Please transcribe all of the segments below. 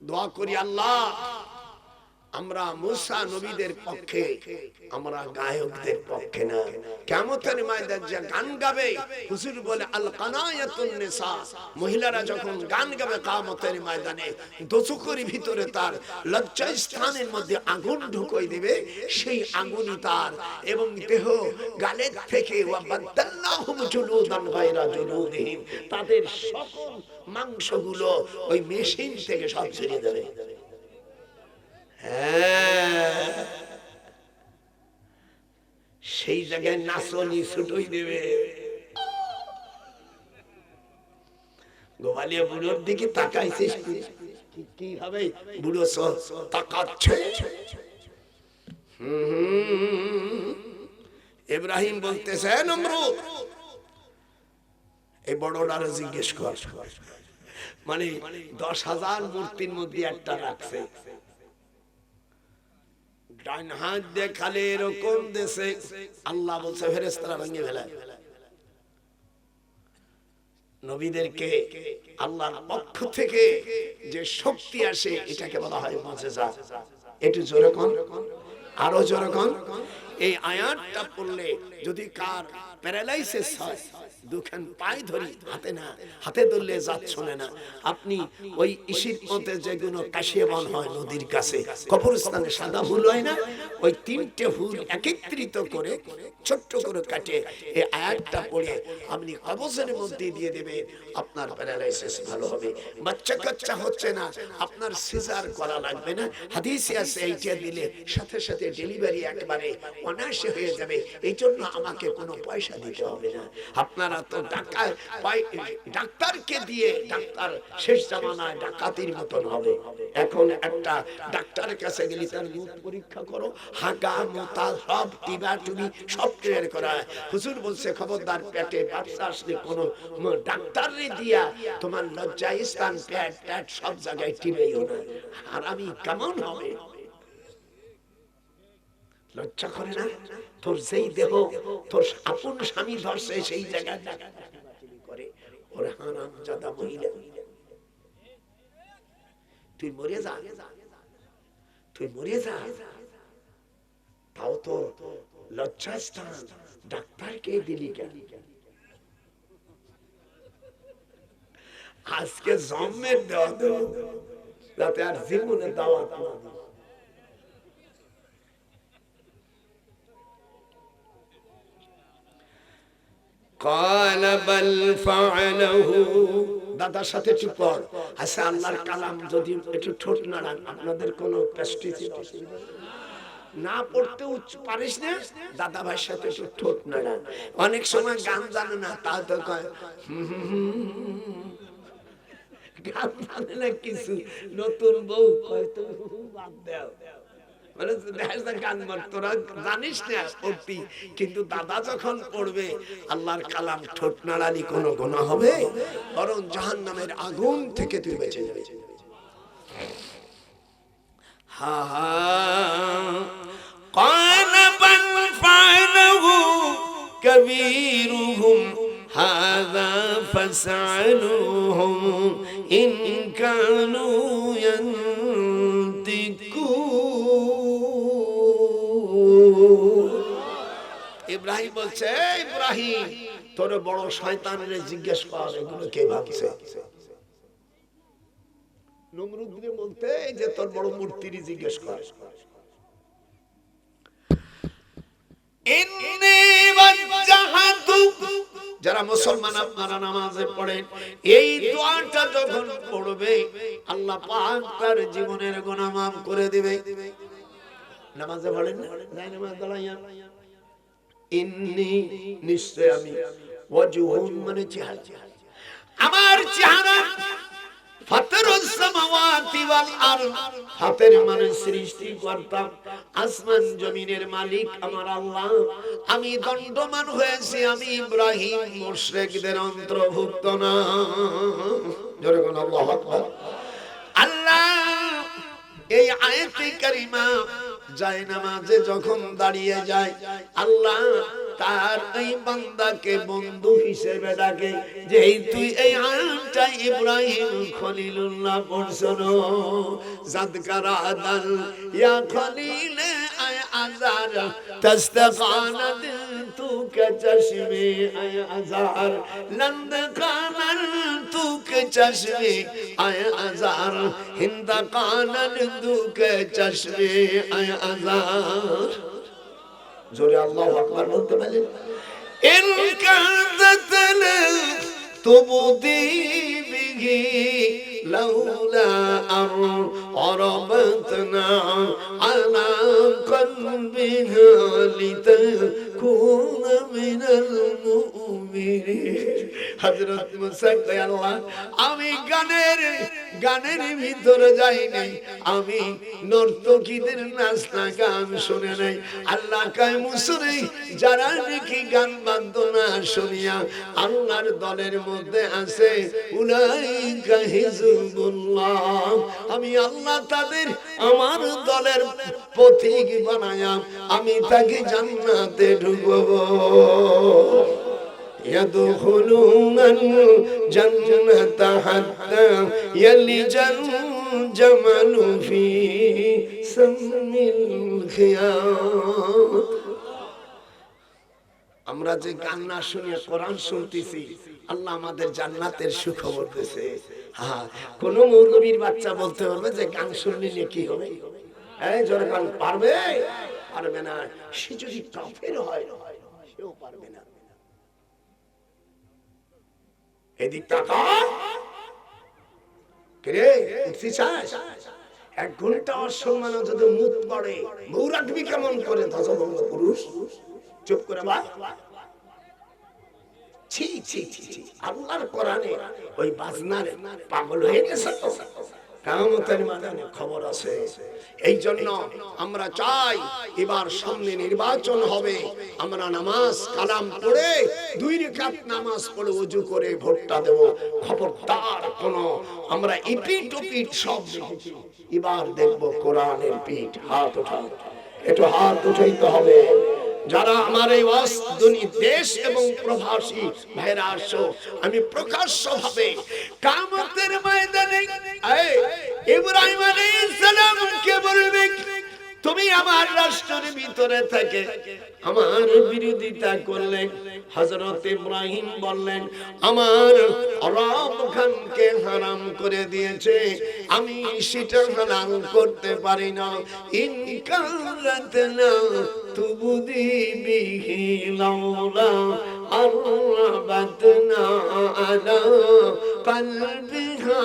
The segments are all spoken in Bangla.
দোয়া করি আল্লাহ আমরা মুসা নবীদের পক্ষে, আমরা গায়কদের পক্ষে না। কিয়ামতের ময়দানে যে গান গাবে, হুজুর বলে আল কানায়াতুন নিসা, মহিলারা যখন গান গাবে কিয়ামতের ময়দানে দোজখের ভিতরে তার লজ্জা স্থানের মধ্যে আগুন ঢুকিয়ে দিবে, সেই আগুনই তার এবং দেহ গালের থেকে ওয়া বাদাল্লাহুম জুলুদান গায়রা জুলুদিহিম, তাদের সকল মাংসগুলো ওই মেশিন থেকে সব ছেড়ে দেবে। সেই জায়গায় নাচনি ছুটোই দেবে। গোপালিয়া বুড়োর দিকে তাকাইছিস কি হবে? বুড়ো তাকাচ্ছে। ইব্রাহিম বলতেছে নমরুদ, এই বড়টারে জিজ্ঞেস কর, মানে 10,000 মূর্তির মধ্যে একটা রাখছে, ডান হাত দিয়ে খালি এরকম দেশে, আল্লাহ বলছে ফেরেশতারা ভেঙে ফেলে। নবীদেরকে আল্লাহর পক্ষ থেকে যে শক্তি আসে এটাকে বলা হয় মুজিজা। একটু জোরে কোন, আরো জোরে কোন। এই আয়াতটা পড়লে যদি কার প্যারালাইসিস হয়, দুখান পায়ে ধরি, হাতে না, হাতে ধরলে জাত শোনে না, আপনি ওই ইসির মধ্যে যেগুলো কাশিয়ে বন হয় নদীর কাছে, কবরস্থানে সাদা ফুল হয় না, ওই 3টে ফুল একত্রিত করে ছোট্ট করে কাটে এই আয়াতটা পড়ে আপনি কবজের মধ্যে দিয়ে দেবে, আপনার প্যারালাইসিস ভালো হবে। বাচ্চা কাচ্চা হচ্ছে না, আপনার সিজার করা লাগবে না, হাদিসে আছে এইটা দিলে সাথে সাথে ডেলিভারি একবারে অনায়াসে হয়ে যাবে, এই জন্য আমাকে কোনো পয়সা দিতে হবে না। আপনারা তো ডাক্তারকে দিয়ে, ডাক্তার শেষ জামানায় ডাকাতির মতন হবে। এখন একটা ডাক্তারের কাছে গেলে তার মুখ পরীক্ষা করো, হাগা মোতা সব টিবা টুবি সব ক্লিয়ার করা। হুজুর বলছে খবরদার পেটে বাচ্চা আসলে কোনো ডাক্তারে দিয়া তোমার লজ্জা স্থান পেট পেট সব জায়গায় টিবেইও না, আর আমি কেমন হবে? লজ্জা করে না? তোর যেই দেহ তোর আপন স্বামী ধরছে সেই জায়গায় করে, ওর হারামজাদা মহিলা, তুই মরে যা, তুই মরে যা, তাও তো লজ্জা স্থান ডাক্তারকে দিলি কেন? আজকে জন্মের দেওয়া দেব যাতে আর জীবনে দাওয়াত না দিই। দাদার সাথে চুপ কর। আচ্ছা, আল্লাহর কালাম যদি একটু ঠোঁট নাড়ান, আপনাদের কোনো না পড়তে পারিস না, দাদা ভাইয়ের সাথে একটু ঠোঁট নাড়ান। অনেক সময় গান জানে না, তা তো কয় গান জানে না কিছু, নতুন বউ হয়তো বাদ দাও, কিন্তু দাদা যখন পড়বে আল্লাহর কালাম ঠোঁট নাড়ালি কোনো গুনাহ হবে? বরং জাহান্নামের আগুন থেকে তুই বেঁচে যাবে। হা হা কানাবান ফানাহু কবীরুহুম হাযা ফাসআলুহুম ইন কানু ইব্রাহিম বলছে, ইব্রাহিম তোর বড় শয়তানের জিজ্ঞেস কর এগুলো কে ভাবছে। নমরুদকে বলতে যে তোর বড় মূর্তির জিজ্ঞেস কর। যারা মুসলমান আপনারা নামাজে পড়েন, এই দোয়াটা যখন পড়বে আল্লাহ পাক তার জীবনের গুনাহ মাফ করে দিবে। নামাজে পড়েন না, যাই নামাজ দাঁড়াইয়া ইন্নী নিশ্চয় আমি, ওয়াজহুন মানে চেহারা, আমার চেহারা ফাতারুস সামাওয়াতি ওয়াল আরদ, ফাতের মানে সৃষ্টিকর্তা, আসমান জমিনের মালিক আমার আল্লাহ। আমি দণ্ডমান হয়েছি, আমি ইব্রাহিম মুশরিকদের অন্তর্ভুক্ত না। জোরে বলুন আল্লাহু আকবার। আল্লাহ এই আয়াতে কারিমা যায় নামাজে যখন দাঁড়িয়ে যায়, আল্লাহ তার এই বান্দাকে বন্ধু হিসেবে ডাকে যে তুই এই আয়াতটা ইব্রাহিম খলিলুল্লাহ পড়ছনো যাদকারা দাল ইয়া খলিলে আয় আজার তাস্তাকানাত তু কে চশমে আয় আজার লন্দকানাত তু কে চশমে আয় আজার হিন্দকানাত তু কে চশমে আয় আজার জোরে আল্লাহু আকবার বলতে পারেন ইন কাযাতাল তুবদি বিহি লাউলা আরবাতনা আলা কলবিহা লিতাকুনা মিনাল মুমিনিন হযরত মুসা কয় আল্লাহ আমি গানের ভিতরে যাই নাই আমি নর্তকীদের নাচনা গান শুনে নাই আল্লাহ কয় মুসা রে যারা নাকি গান বাজনা শুনিয়া আল্লাহর দলের মধ্যে আছে উলাইকা হিজবুল্লাহ আমি আল্লাহ তাদের আমার দলের পথিক বানায়া আমি তাকে জান্নাতে ঢুকবো يدخلون الجنة حتى يلج الجمل في سم الخياط আমরা যে গান না শুনে কোরআন শুনতেছি আল্লাহ আমাদের জান্নাতের সুখবর দিয়েছে হ্যাঁ কোন মৌলবীর বাচ্চা বলতে হবে যে গান শুনলে কি হবে এই জোরে গান পারবে পারবে না সে যদি কাফের হয় সেও পারবে না এদিক তাকা কে উঠছি চাস এক ঘন্টা অসম্মান যদি মুখ পড়ে বউ রাখবি কেমন করে দশভঙ্গ পুরুষ চুপ করে বা ছি ছি ছি আল্লাহর কোরআনে ওই বাজনার পাগল হয়ে গেছে তো কিয়ামতের ময়দানে খবর আছে এই জন্য আমরা চাই এবার সামনে নির্বাচন হবে আমরা নামাজ কালাম পড়ে 2 রাকাত নামাজ পড়ে ওযু করে ভোটটা দেব খবরদার কোন আমরা ইপিট ওপিট সব দেখেছি এবার দেখব কোরআনের পিঠ হাত উঠাও একটু হাত উঠাইতে হবে যারা আমার এই ওয়াসদুনি দেশ এবং প্রবাসী ভাইরা আসো আমি প্রকাশ্যভাবে কিয়ামতের ময়দানে ইব্রাহিম আলাইহিস সালাম কে বলবে তুমি আমার রাষ্ট্রের ভিতরে থেকে আমার বিরোধিতা করলে হযরত ইব্রাহিম বললেন আমার রব খানকে হারাম করে দিয়েছে আমি সেটা হালাল করতে পারি না ইনকারাতনা তুবদি বিহি লাউলা আরবাতনা আলা কলবিহা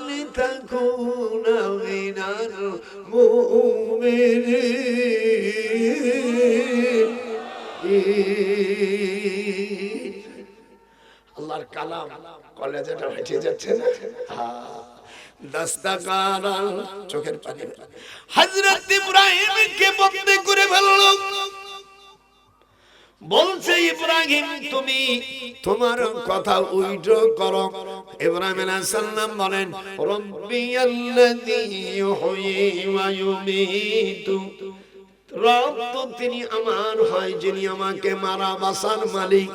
লিতাকুনা মিনাল মুমিনিন আল্লাহর কালাম কলেজেটা হেঁটে যাচ্ছে না দস্তকারা চোখের পানি হযরত ইব্রাহিমকে বন্দী করে ফেললো বলছে ইব্রাহিম তুমি তোমার কথা উইথড্র করো ইব্রাহিম আলাইহিস সালাম বলেন রব্বিয়াল্লাযী ইউহয়ী ওয়া ইউমীতু রব তো তিনি আমার হয় যিনি আমাকে মারা বাসার মালিক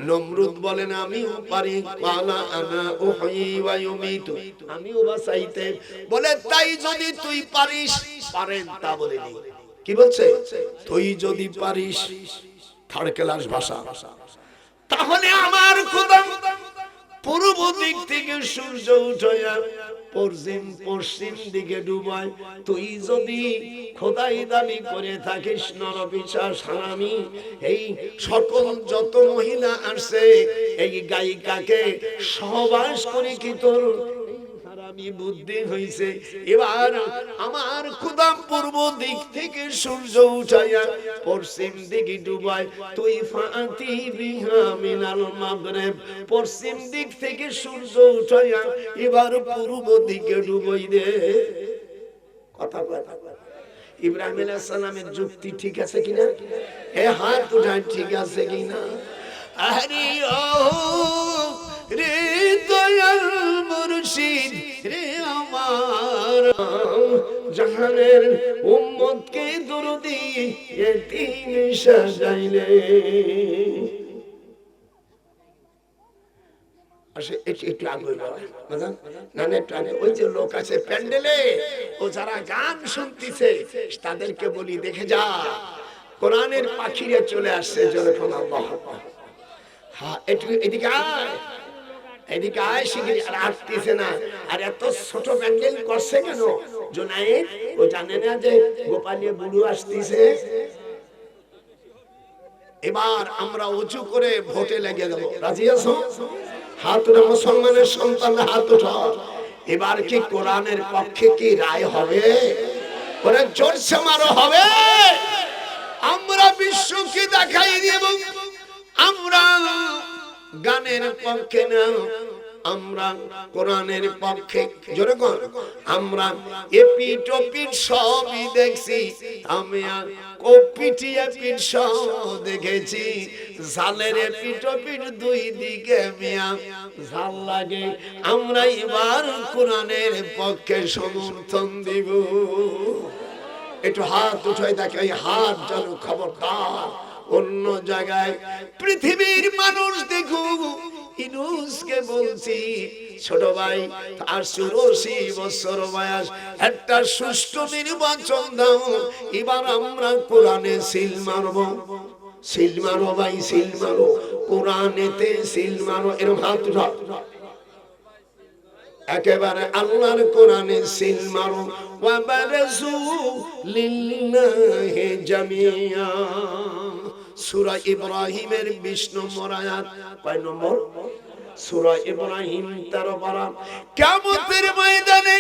নমরুদ বলেন আমিও পারি ওয়ালা আনা উহয়ী ওয়া ইউমীতু আমিও বাঁচাইতে বলে তাই যদি তুই পারিস পারেন তা বলেনি কি বলছে তুই যদি পারিস থার্ড ক্লাস ভাষা তাহলে আমার খোদা পূর্ব দিক থেকে সূর্য উঠয়া পশ্চিম দিকে ডুবায় তুই যদি খোদাই দাবি করে থাকিস নরপিশাচ হারামি এই সকল যত মহিলা আসছে এই গায়িকাকে সহবাস করে কি তোর হারামি বুদ্ধি হইছে এবার আমার খোদা পূর্ব দিক থেকে সূর্য উঠায়া পশ্চিম দিকে ডুবায় তুই ফাতি বিহা মিনাল মাগরিব পশ্চিম দিক থেকে সূর্য উঠায়া এবার পূর্ব দিকে ডুবাই দে কথা কথা ইব্রাহিম আলাইহিস সালামের যুক্তি ঠিক আছে কিনা এ হাত উঠায় ঠিক আছে কিনা আরে ও রে দয়াল মুর্শিদ রে আমার জাহানের উম্মতকে দরদি এতিম সাজাইলে। একটু আগে না একটু আগে ওই যে লোক আছে প্যান্ডেলে, ও যারা গান শুনতেছে তাদেরকে বলি দেখে যা কোরআনের পাখিরা চলে আসছে যখন আল্লাহ। হ্যাঁ একটু এদিকে আয়, এদিকে আয় শিগগিরি। আর আসতেছে না। আর এত ছোট প্যান্ডেল করছে কেন? জোনায়েদ ও জানে না যে গোপালীয় বুড়ো আসতেছে। এবার আমরা উঁচু করে ভোটে লেগে দেবো। রাজি আছো? হাত উঠা, মুসলমানের সন্তান হাত উঠা। এবার কি কোরআনের পক্ষে কি রায় হবে? ওরা জোরসে মারো হবে। আমরা বিশ্বকে দেখাই দেব আমরা গানের পক্ষে না, আমরা কোরআনের পক্ষে। যেরকম আমরা এপিট ওপিট সবই দেখছি, আমি কপিটি এপিট সব দেখেছি। জালের এপিট ওপিট দুই দিকে মিয়া জাল লাগে। আমরা এবার কোরআনের পক্ষে সমর্থন দিব। একটু হাত উঠাই দেখে, এই হাত যেন খবরদার অন্য জায়গায়। পৃথিবীর মানুষ দেখুক, ইনুসকে বলছি ছোট ভাই, আর 84 বছর বয়স, একটা সুষ্ঠু নির্বাচন দাও। এবার আমরা কোরআনে সিল মারবো। সিল মারো ভাই, সিল মারো, কোরআনেতে সিল মারো। এরকম হাত উঠা, একেবারে আল্লাহর কোরআনে সিল মারো। ওয়া বারাজু লিল্লাহি জামিয়া। সূরা ইব্রাহিমের 20 নম্বর আয়াত। কয় নম্বর? সূরা ইব্রাহিম 13 পারা। কিয়ামতের ময়দানে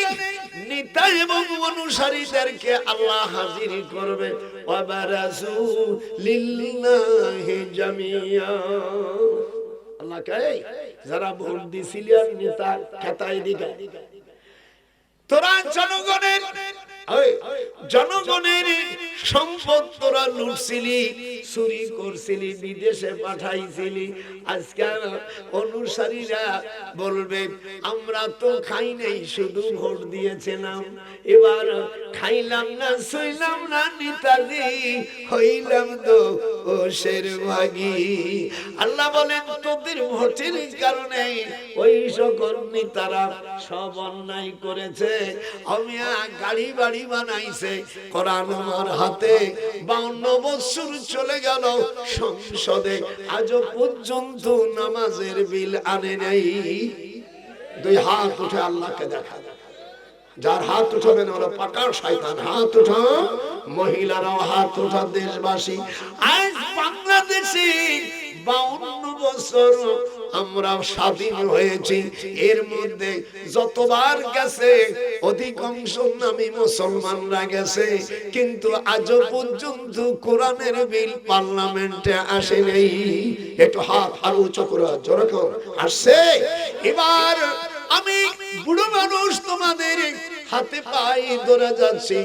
নেতা এবং অনুসারীদেরকে আল্লাহ হাজির করবে। ওয়া বারাজু লিল্লাহি জামিয়া। আল্লাহ কয় যারা ভোট দিছিলেন নেতা খেতায় দিগা, তোরা জনগণের সম্পদ তোরা লুটছিলি, চুরি করছিলি, বিদেশে পাঠাইছিলি। আজকে অনুসারীরা বলবে আমরা তো খাই নাই, শুধু ভোট দিয়েছিলাম। এবার খাইলাম না, শুইলাম না, নেতাজি হইলাম তো ওশের ভাগী। আল্লাহ বলেন তোদের ভোটের কারণে ওই সকল নেতারা সব অন্যায় করেছে। আমি গাড়ি বাড়ি বানাইছে, কোরআন আমার হাতে। 52 বছর চলে গেল সংসদে, আজও পর্যন্ত নামাজের বিল আনে নাই। দুই হাত উঠে আল্লাহকে দেখা। যার হাত উঠাবেন হলো পাকা শয়তান। হাত উঠা, মহিলারাও হাত উঠা। দেশবাসী, আজ বাংলাদেশে 52 বছর আমরা স্বাধীন হয়েছি। এর মধ্যে যতবার গেছে অধিকাংশ নামী মুসলমানরা গেছে, কিন্তু আজও পর্যন্ত কোরআনের বিল পার্লামেন্টে আসে নেই। একটু হাত আরো উঁচু করে জোরে আসছে। এবার আমি বুড়ো মানুষ তোমাদের হাতে পাই ধরে যাচ্ছি,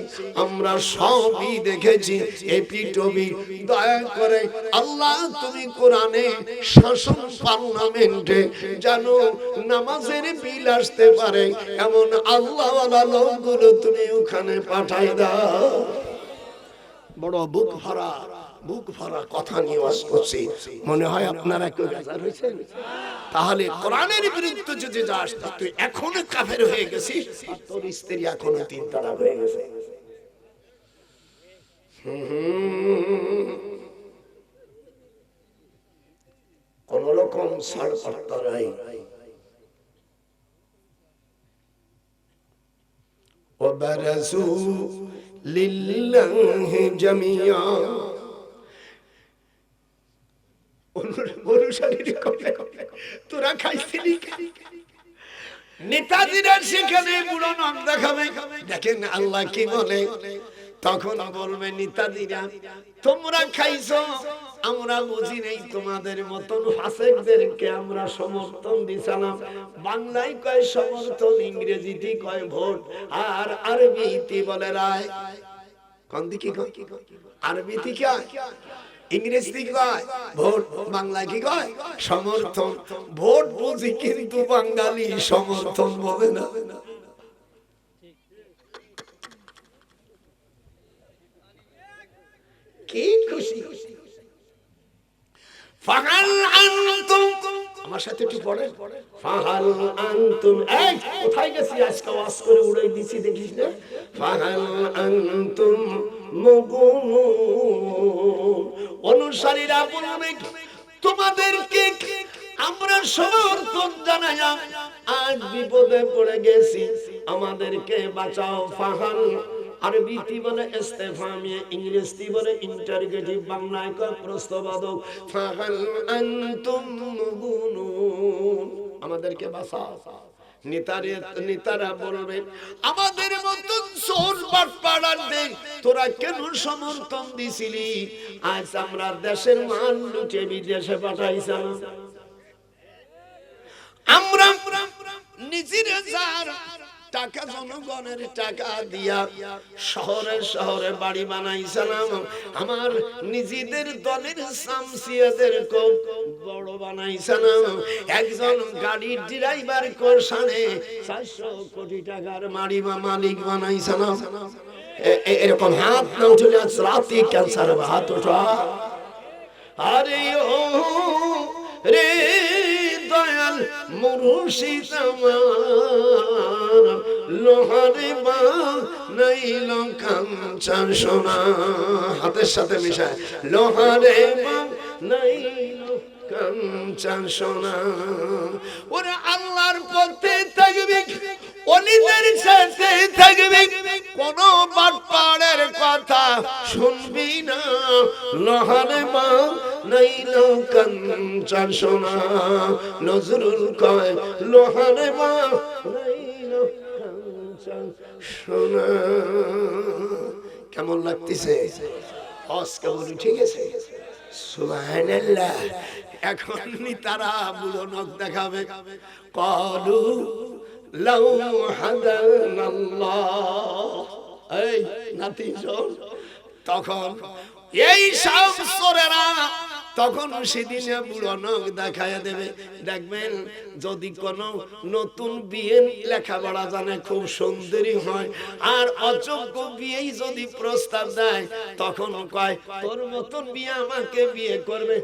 আমরা সবই দেখেছি। এপিটবি দয়া করে আল্লাহ তুমি কোরআনে শাসন পার্লামেন্টে যেন নামাজের বিল আসতে পারে এমন আল্লাহওয়ালা লোকগুলো তুমি ওখানে পাঠাই দাও। বড় বুক ভরা কথা নিয়ে ওয়াজ করছি, মনে হয় আপনারা কেউ বেজার হয়েছেন? তাহলে কোরআনের বিরুদ্ধে যদি যাস, তুই এখনো কাফের হয়ে গেছিস, আর তোর স্ত্রী এখনো 3 তালাক হয়ে গেছে। কোন রকম ছাড়পত্র নাই। ওয়াবারাজু লিল্লাহি জামিয়া। তোরা খাইছিলি, নেতাজিরা সেখানে বুড়ো নখ দেখাবে। দেখেন আল্লাহ কি বলে, তখন বলবে নেতাজিরা তোমরা খাইছো, আমরা বুঝি নাই, তোমাদের মতন ফাসেকদেরকে আমরা সমর্থন দিছিলাম। বাংলায় কয় সমর্থন, ইংরেজিতে কয় ভোট, আর আরবিতে বলে রায়। কোন দিকে কয়? আরবিতে কয়, ইংরেজি কয় ভোট, বাংলায় কি কয় সমর্থন। ভোট বুঝি, কিন্তু বাঙালি সমর্থন বলে না। কি খুশি। ফাহাল আনতুম, আমার সাথে একটু পড়েন, ফাহাল আনতুম, এই কোথায় গেছি আজকে ওয়াজ করে উড়াই দিছি দেখিস না। ফাহাল আনতুম মুগুনুন, অনুসারীরা বলবে তোমাদেরকে আমরা সমর্থন জানাই, আজ বিপদে পড়ে গেছি, আমাদেরকে বাঁচাও। ফাহাল আরবিতে বলে ইস্তেফহামিয়া, ইংরেজি বলে ইন্টারোগেটিভ, বাংলায় কয় প্রশ্নবোধক। ফাহাল আনতুম মুগুনুন, আমাদেরকে বাঁচাও। নেতারা বলবে আমাদের মতন চোর বাটপাড়ার দেখ তোরা কেন সমর্থন দিছিলি, আজ আমরা দেশের মান লুটে বিদেশে পাঠাইছিলাম। আমরা নিজেরা যার টাকা, জনগণের টাকা দিয়া শহরে শহরে বাড়ি বানাইছিলাম, আমার নিজেদের দলের সামসিয়াদের খুব বড় বানাইছিলাম, একজন গাড়ির ড্রাইভার কোরসানে 400 কোটি টাকার বাড়ি বা মালিক বানাইছিলাম। এরকম হাত না উঠলে রাতে ক্যান্সার হাত ওঠা। আরে ও রে দয়াল মুর্শিদ আমার, লোহারে বানাইল কাঞ্চা সোনা, হাতের সাথে মিশায়, লোহারে বানাইল কাঞ্চা সোনা। ওরে আল্লাহর পথে থাকবি, ওলিদের সাথে থাকবি, কোন বাটপাড়ের কথা শুনবি না, লোহারে বানাইল কাঞ্চা সোনা। নজরুল কয় লোহারে বানাইল কাঞ্চা সোনা। কেমন লাগতেছে? আজকে বলি ঠিক আছে, সুবহানাল্লাহ। এখন তারা বুড়ো নখ দেখাবে, ক্বালু লাউ হাদানাল্লাহ, এই নাতি শোন, তখন এই সব চোরেরা তখন সেদিনে বুড়ো নখ দেখায় দেবে। দেখবেন যদি কোন নতুন বিয়ে লেখাপড়া জানে খুব সুন্দরী হয়, আর অযোগ্য বিয়েই যদি প্রস্তাব দেয়, তখন কয় তোর মতন বিয়ে আমাকে বিয়ে করবে,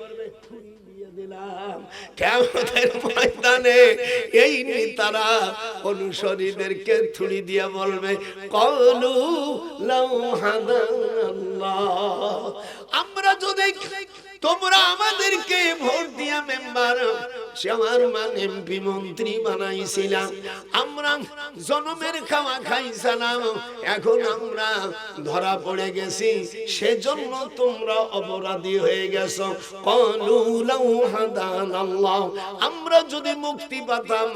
কিয়ামতের ময়দানে এই নেতারা অনুসারীদেরকে থুড়ি দিয়ে বলবে ক্বালু লাউ হাদানাল্লাহ, আমরা যদি তোমরা আমাদেরকে ভোট দিয়া মেম্বার, চেয়ারম্যান, এমপি, মন্ত্রী বানাইছিলাম, আমরা জনমের খাওয়া খাইছিলাম, এখন আমরা ধরা পড়ে গেছি, সেজন্য তোমরা অপরাধী হয়ে গেছো। ক্বালু লাউ হাদানাল্লাহ, আমরা যদি মুক্তি পেতাম,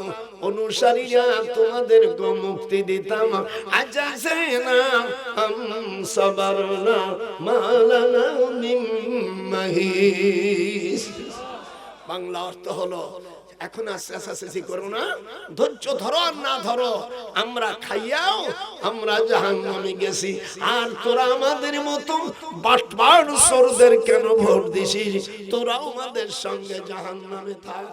অনুসারীরা তোমাদেরকে মুক্তি দিতাম। আজাসনা আম সাবারনা মা লানা মিন মাহিস। বাংলা অর্থ হলো এখন আস্তে করো না, ধৈর্য ধরো আর না ধরো, আমরা খাইয়াও আমরা জাহান্নামে গেছি, আর তোরা আমাদের মতো বাটপার চোরদের কেন ভোট দিছিস, তোরাও আমাদের সঙ্গে জাহান্নামে থাক।